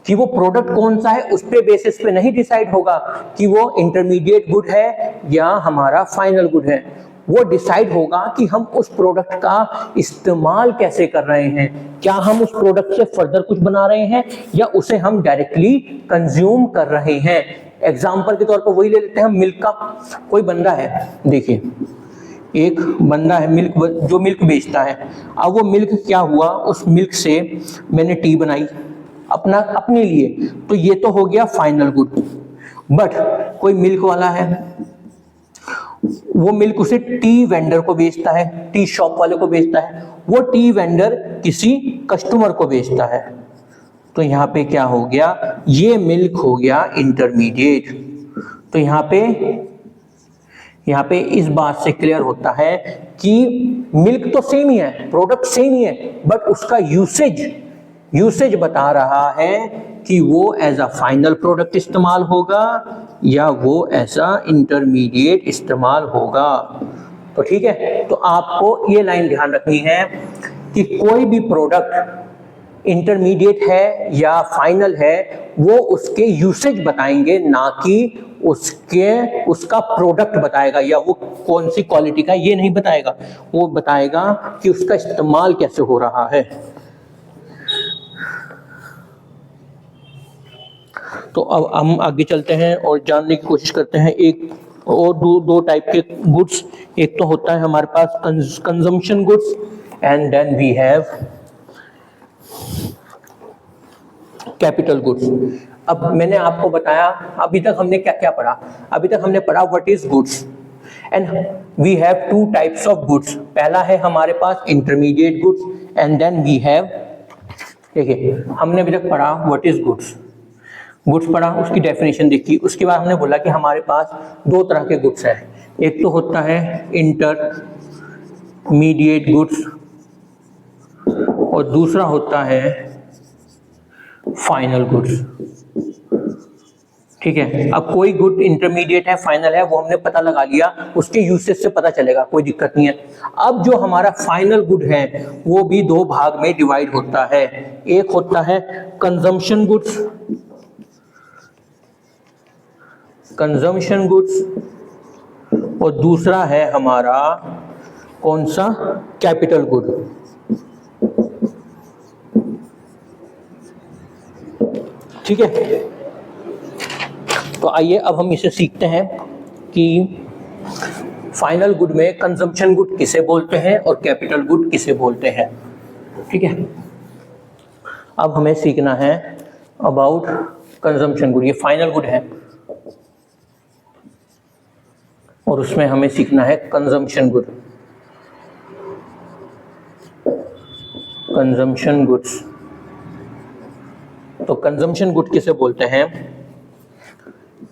कि वो प्रोडक्ट कौन सा है उस पे बेसिस पे नहीं डिसाइड होगा कि वो इंटरमीडिएट गुड है या हमारा फाइनल गुड है, वो डिसाइड होगा कि हम उस प्रोडक्ट का इस्तेमाल कैसे कर रहे हैं, क्या हम उस प्रोडक्ट से फर्दर कुछ बना रहे हैं या उसे हम डायरेक्टली कंज्यूम कर रहे हैं। एग्जाम्पल के तौर पर वही ले लेते हैं, मिल्क का कोई बंदा है, देखिए एक बंदा है मिल्क, जो मिल्क बेचता है। अब वो मिल्क क्या हुआ, उस मिल्क से मैंने टी बनाई अपने लिए, तो ये तो हो गया फाइनल गुड। बट कोई मिल्क वाला है, वो मिल्क उसे टी वेंडर को बेचता है, टी शॉप वाले को बेचता है, वो टी वेंडर किसी कस्टमर को बेचता है। तो यहाँ पे क्या हो गया, ये मिल्क हो गया इंटरमीडिएट। तो यहाँ पे इस बात से क्लियर होता है कि मिल्क तो सेम ही है, प्रोडक्ट सेम ही है, बट उसका यूसेज बता रहा है कि वो एज अ फाइनल प्रोडक्ट इस्तेमाल होगा या वो ऐसा इंटरमीडिएट इस्तेमाल होगा। तो ठीक है, तो आपको ये लाइन ध्यान रखनी है कि कोई भी प्रोडक्ट इंटरमीडिएट है या फाइनल है, वो उसके यूसेज बताएंगे, ना कि उसका प्रोडक्ट बताएगा या वो कौन सी क्वालिटी का ये नहीं बताएगा, वो बताएगा कि उसका इस्तेमाल कैसे हो रहा है। तो अब हम आगे चलते हैं और जानने की कोशिश करते हैं एक और दो टाइप के गुड्स। एक तो होता है हमारे पास consumption goods and then we have capital goods. अब मैंने आपको बताया, अभी तक हमने क्या क्या पढ़ा, अभी तक हमने पढ़ा what is goods and we have two types of goods. पहला है हमारे पास intermediate goods and then we have, देखिए हमने अभी तक पढ़ा व्हाट इज गुड्स पढ़ा, उसकी डेफिनेशन देखी, उसके बाद हमने बोला कि हमारे पास दो तरह के गुड्स हैं। एक तो होता है इंटरमीडिएट गुड्स और दूसरा होता है फाइनल गुड्स। ठीक है, अब कोई गुड इंटरमीडिएट है, फाइनल है, वो हमने पता लगा लिया, उसके यूसेज से पता चलेगा, कोई दिक्कत नहीं है। अब जो हमारा फाइनल गुड है वो भी दो भाग में डिवाइड होता है। एक होता है कंजम्पशन गुड्स और दूसरा है हमारा कौन सा, कैपिटल गुड। ठीक है, तो आइए अब हम इसे सीखते हैं कि फाइनल गुड में कंजम्पशन गुड किसे बोलते हैं और कैपिटल गुड किसे बोलते हैं। ठीक है, अब हमें सीखना है अबाउट कंजम्पशन गुड। ये फाइनल गुड है और उसमें हमें सीखना है कंजम्पशन गुड। कंजम्पशन गुड्स, तो कंजम्पशन गुड किसे बोलते हैं?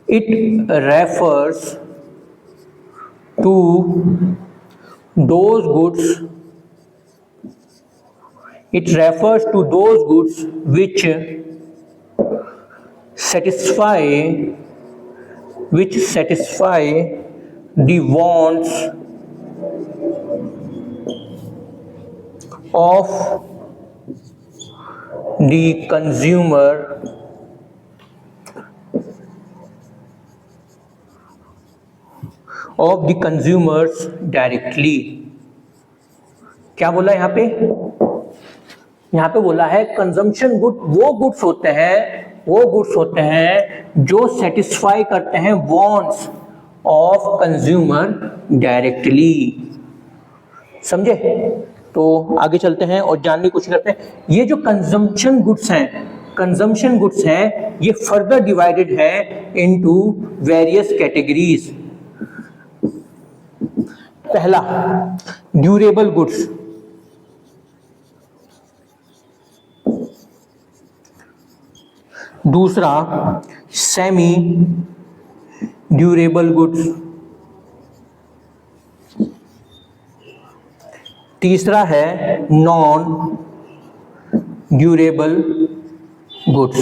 It refers to those goods which satisfy the wants of the consumer directly. क्या बोला यहाँ पे? यहाँ पे बोला है कंजम्पशन गुड वो गुड्स होते हैं जो सेटिस्फाई करते हैं वांट्स ऑफ कंज्यूमर डायरेक्टली। समझे? तो आगे चलते हैं और जानने की कोशिश करते हैं। ये जो कंजम्पशन गुड्स हैं ये फर्दर डिवाइडेड है इनटू वेरियस कैटेगरीज। पहला ड्यूरेबल गुड्स, दूसरा सेमी ड्यूरेबल गुड्स, तीसरा है नॉन ड्यूरेबल गुड्स।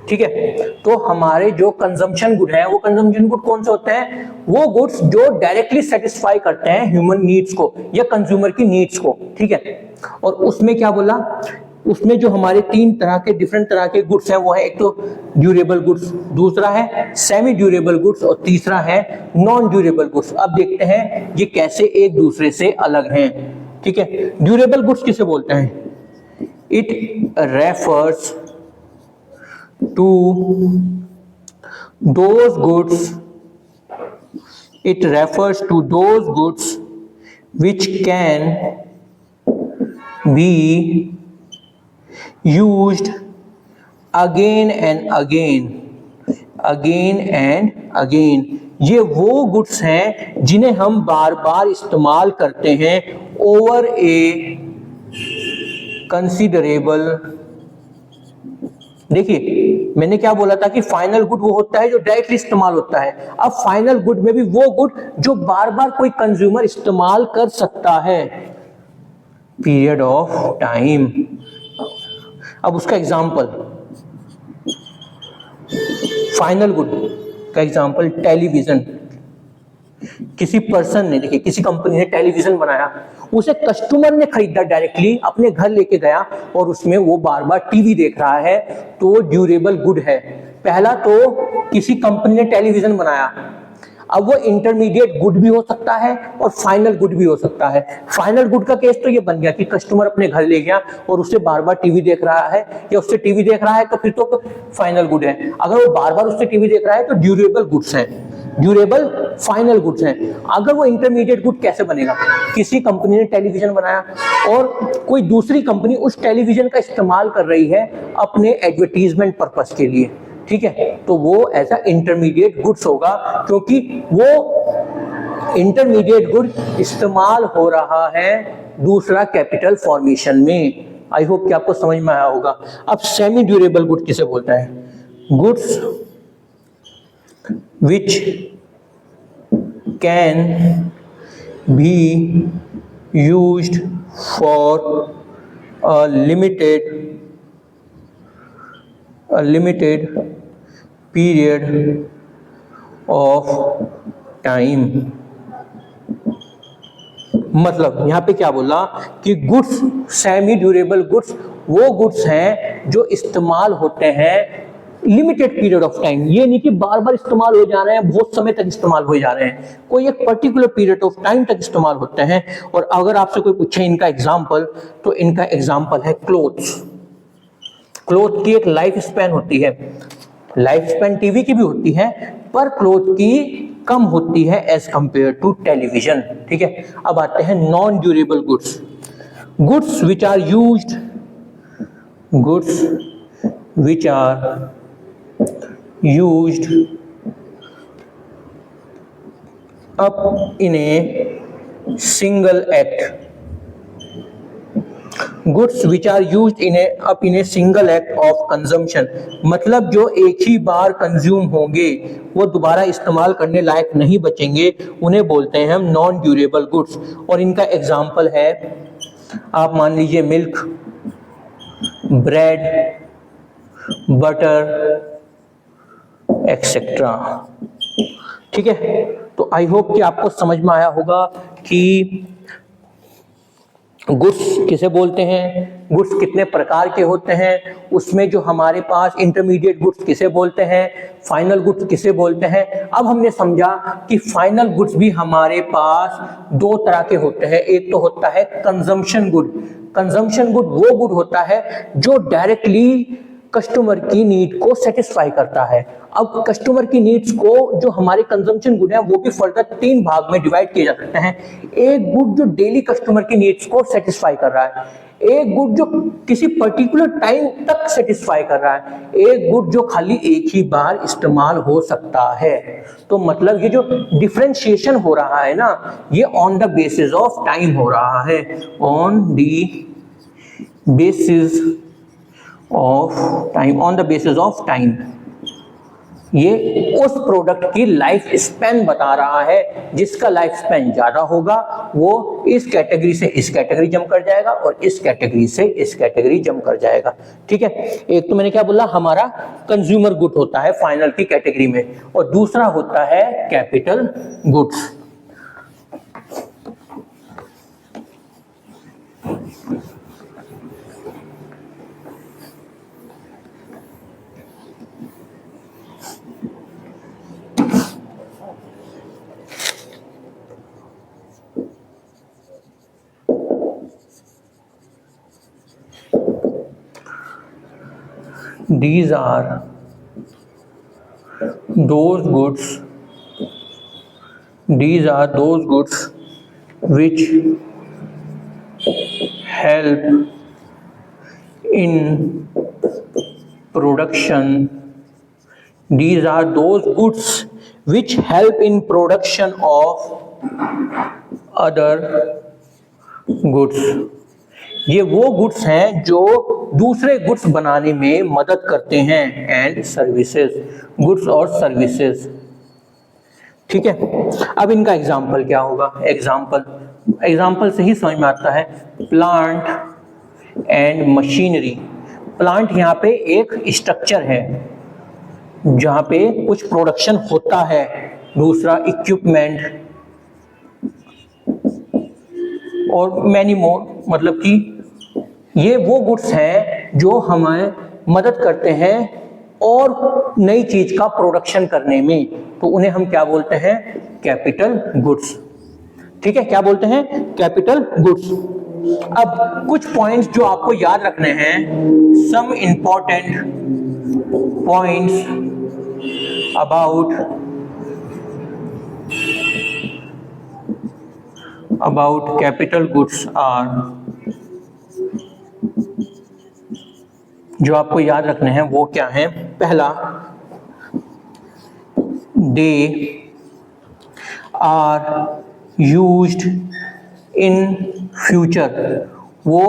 ठीक है, तो हमारे जो कंजम्पशन गुड है वो कंजम्पशन गुड कौन से होते हैं? वो गुड्स जो डायरेक्टली सेटिस्फाई करते हैं ह्यूमन नीड्स को या कंज्यूमर की नीड्स को। ठीक है, और उसमें क्या बोला, उसमें जो हमारे तीन तरह के डिफरेंट तरह के गुड्स हैं वो है, एक तो ड्यूरेबल गुड्स, दूसरा है सेमी ड्यूरेबल गुड्स और तीसरा है नॉन ड्यूरेबल गुड्स। अब देखते हैं ये कैसे एक दूसरे से अलग हैं। ठीक है, ड्यूरेबल गुड्स किसे बोलते हैं? It refers to those goods which can be used again and again। ये वो गुड्स हैं जिन्हें हम बार बार इस्तेमाल करते हैं ओवर ए कंसीडरेबल। देखिए मैंने क्या बोला था कि फाइनल गुड वो होता है जो डायरेक्टली इस्तेमाल होता है। अब फाइनल गुड में भी वो गुड जो बार बार कोई कंज्यूमर इस्तेमाल कर सकता है, पीरियड ऑफ टाइम। अब उसका एग्जांपल, फाइनल गुड का एग्जांपल टेलीविजन। किसी पर्सन ने, देखिए किसी कंपनी ने टेलीविजन बनाया, उसे कस्टमर ने खरीदा, डायरेक्टली अपने घर लेके गया और उसमें वो बार बार टीवी देख रहा है, तो वो ड्यूरेबल गुड है। पहला तो किसी कंपनी ने टेलीविजन बनाया, अब वो इंटरमीडिएट गुड भी हो सकता है और फाइनल गुड भी हो सकता है। फाइनल गुड का केस तो ये बन गया कि कस्टमर अपने घर ले गया और उससे बार बार टीवी देख रहा है, या उससे टीवी देख रहा है, तो फिर तो फाइनल गुड है। अगर वो बार बार उससे टीवी देख रहा है तो ड्यूरेबल गुड्स है, ड्यूरेबल फाइनल गुड्स हैं। अगर वो इंटरमीडिएट गुड कैसे बनेगा? किसी कंपनी ने टेलीविजन बनाया और कोई दूसरी कंपनी उस टेलीविजन का इस्तेमाल कर रही है अपने एडवर्टीजमेंट पर्पस के लिए, ठीक है, तो वो ऐसा इंटरमीडिएट गुड्स होगा, क्योंकि वो इंटरमीडिएट गुड इस्तेमाल हो रहा है दूसरा कैपिटल फॉर्मेशन में। आई होप कि आपको समझ में आया होगा। अब सेमी ड्यूरेबल गुड किसे बोलता है? Goods which can be used for a limited period of time। मतलब यहां पे क्या बोला कि गुड्स, सेमी ड्यूरेबल गुड्स वो गुड्स हैं जो इस्तेमाल होते हैं लिमिटेड पीरियड ऑफ टाइम। ये नहीं कि बार बार इस्तेमाल हो जा रहे हैं, बहुत समय तक इस्तेमाल हो जा रहे हैं, कोई एक पर्टिकुलर पीरियड ऑफ टाइम तक इस्तेमाल होते हैं। और अगर आपसे कोई पूछे इनका एग्जांपल, तो इनका एग्जांपल है क्लोथ्स। क्लोथ की एक लाइफ स्पैन होती है, लाइफ स्पैन टीवी की भी होती है, पर क्लोथ की कम होती है एज कंपेयर टू टेलीविजन, ठीक है। अब आते हैं non durable goods. Goods which are used, goods which are used up in a single act, goods which are used up in a single act of consumption। मतलब जो एक ही बार consume होंगे, वो दोबारा इस्तेमाल करने लायक नहीं बचेंगे, उन्हें बोलते हैं हम नॉन ड्यूरेबल गुड्स। और इनका एग्जांपल है, आप मान लीजिए मिल्क, ब्रेड, बटर एक्सेट्रा, ठीक है। तो आई होप कि आपको समझ में आया होगा कि गुड्स किसे बोलते हैं, गुड्स कितने प्रकार के होते हैं, उसमें जो हमारे पास इंटरमीडिएट गुड्स किसे बोलते हैं, फाइनल गुड्स किसे बोलते हैं। अब हमने समझा कि फाइनल गुड्स भी हमारे पास दो तरह के होते हैं। एक तो होता है कंजम्पशन गुड। कंजम्पशन गुड वो गुड होता है जो डायरेक्टली कस्टमर की नीड को सेटिस्फाई करता है। अब कस्टमर की नीड्स को जो हमारे कंजम्पशन गुड है वो भी फर्दर तीन भाग में डिवाइड किए जा सकते हैं। एक गुड जो डेली कस्टमर की नीड्स को सेटिस्फाई कर रहा है, एक गुड जो किसी पर्टिकुलर टाइम तक सेटिस्फाई कर रहा है, एक गुड जो खाली एक ही बार इस्तेमाल हो सकता है। तो मतलब ये जो डिफरेंशिएशन हो रहा है ना, ये on the basis of time हो रहा है, on the basis of time, on the basis of time. ये उस प्रोडक्ट की लाइफ स्पैन बता रहा है, जिसका लाइफ स्पैन ज्यादा होगा वो इस कैटेगरी से इस कैटेगरी जंप कर जाएगा और इस कैटेगरी से इस कैटेगरी जंप कर जाएगा, ठीक है। एक तो मैंने क्या बोला, हमारा कंज्यूमर गुड होता है फाइनल की कैटेगरी में, और दूसरा होता है capital goods. These are those goods which help in production. These are those goods which help in production of other goods. ये वो गुड्स हैं जो दूसरे गुड्स बनाने में मदद करते हैं। एंड सर्विसेज, गुड्स और सर्विसेज। ठीक है, अब इनका एग्जाम्पल क्या होगा? एग्जाम्पल से ही समझ में आता है। Plant and machinery. प्लांट यहाँ पे एक स्ट्रक्चर है जहाँ पे कुछ प्रोडक्शन होता है। दूसरा इक्विपमेंट और मैनी मोर, मतलब कि ये वो गुड्स हैं जो हमें मदद करते हैं और नई चीज का प्रोडक्शन करने में, तो उन्हें हम क्या बोलते हैं? Capital goods. ठीक है, क्या बोलते हैं? Capital goods. अब कुछ पॉइंट्स जो आपको याद रखने हैं, some important points about capital goods are, जो आपको याद रखने हैं वो क्या है? पहला, they are used in future, वो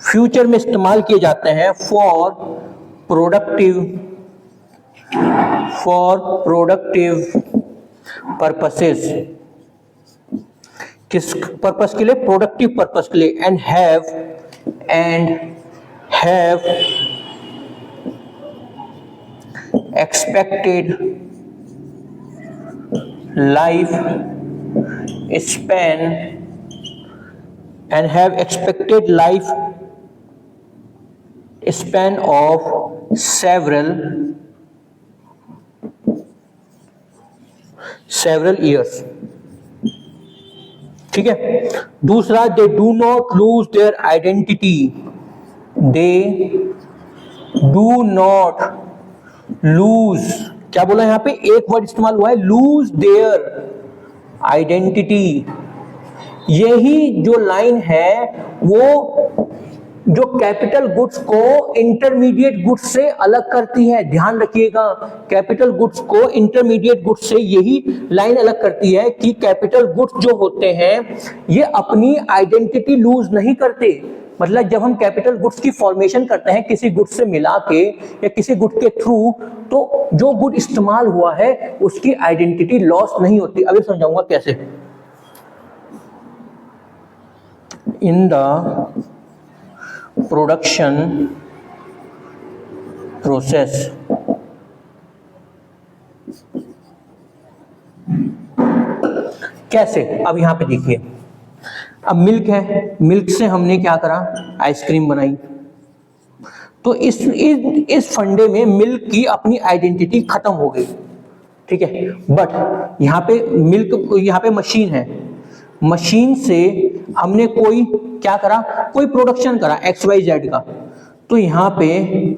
फ्यूचर में इस्तेमाल किए जाते हैं फॉर प्रोडक्टिव पर्पसेस। किस पर्पस के लिए? प्रोडक्टिव पर्पस के लिए। And have expected life span of several years। ठीक है। दूसरा, they do not lose their identity. They do not lose, क्या बोला यहाँ पे? एक वर्ड इस्तेमाल हुआ है, लूज देयर आइडेंटिटी। यही जो लाइन है वो जो कैपिटल गुड्स को इंटरमीडिएट गुड्स से अलग करती है। ध्यान रखिएगा, कैपिटल गुड्स को इंटरमीडिएट गुड्स से यही लाइन अलग करती है कि कैपिटल गुड्स जो होते हैं ये अपनी आइडेंटिटी लूज नहीं करते। मतलब जब हम कैपिटल गुड्स की फॉर्मेशन करते हैं किसी गुड से मिला के या किसी गुड के थ्रू, तो जो गुड इस्तेमाल हुआ है उसकी आइडेंटिटी लॉस नहीं होती। अभी समझाऊंगा कैसे। इन द प्रोडक्शन प्रोसेस, कैसे? अब यहां पे देखिए, अब मिल्क है, मिल्क से हमने क्या करा? आइसक्रीम बनाई। तो इस फंडे में मिल्क की अपनी आइडेंटिटी खत्म हो गई। ठीक है, बट यहाँ पे मिल्क, यहाँ पे मशीन है, मशीन से हमने कोई क्या करा? कोई प्रोडक्शन करा XYZ का। तो यहाँ पे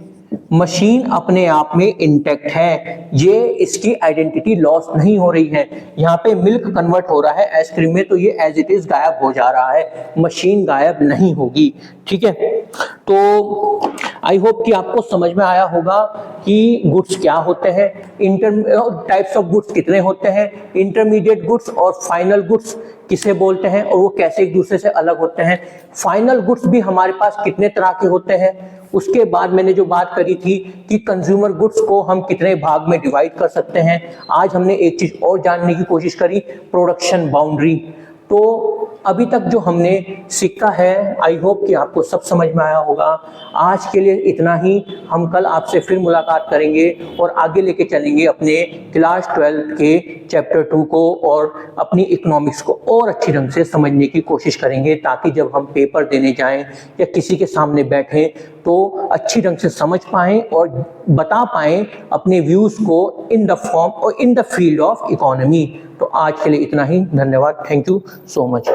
मशीन अपने आप में इंटैक्ट है, ये इसकी आइडेंटिटी लॉस नहीं हो रही है। यहाँ पे मिल्क कन्वर्ट हो रहा है आइसक्रीम में, तो ये एज इट इज गायब हो जा रहा है, मशीन गायब नहीं होगी। ठीक है, तो आई होप कि आपको समझ में आया होगा कि गुड्स क्या होते हैं, टाइप्स ऑफ गुड्स कितने होते हैं, इंटरमीडिएट गुड्स और फाइनल गुड्स किसे बोलते हैं और वो कैसे एक दूसरे से अलग होते हैं। फाइनल गुड्स भी हमारे पास कितने तरह के होते हैं। उसके बाद मैंने जो बात करी थी कि कंज्यूमर गुड्स को हम कितने भाग में डिवाइड कर सकते हैं। आज हमने एक चीज और जानने की कोशिश करी, प्रोडक्शन बाउंड्री। तो अभी तक जो हमने सीखा है, आई होप कि आपको सब समझ में आया होगा। आज के लिए इतना ही। हम कल आपसे फिर मुलाकात करेंगे और आगे लेके चलेंगे अपने क्लास 12 के चैप्टर 2 को और अपनी इकोनॉमिक्स को और अच्छी ढंग से समझने की कोशिश करेंगे, ताकि जब हम पेपर देने जाएं या किसी के सामने बैठें तो अच्छी ढंग से समझ पाएं और बता पाएं अपने व्यूज़ को इन द फॉर्म और in the field of economy. तो आज के लिए इतना ही। धन्यवाद। Thank you so much.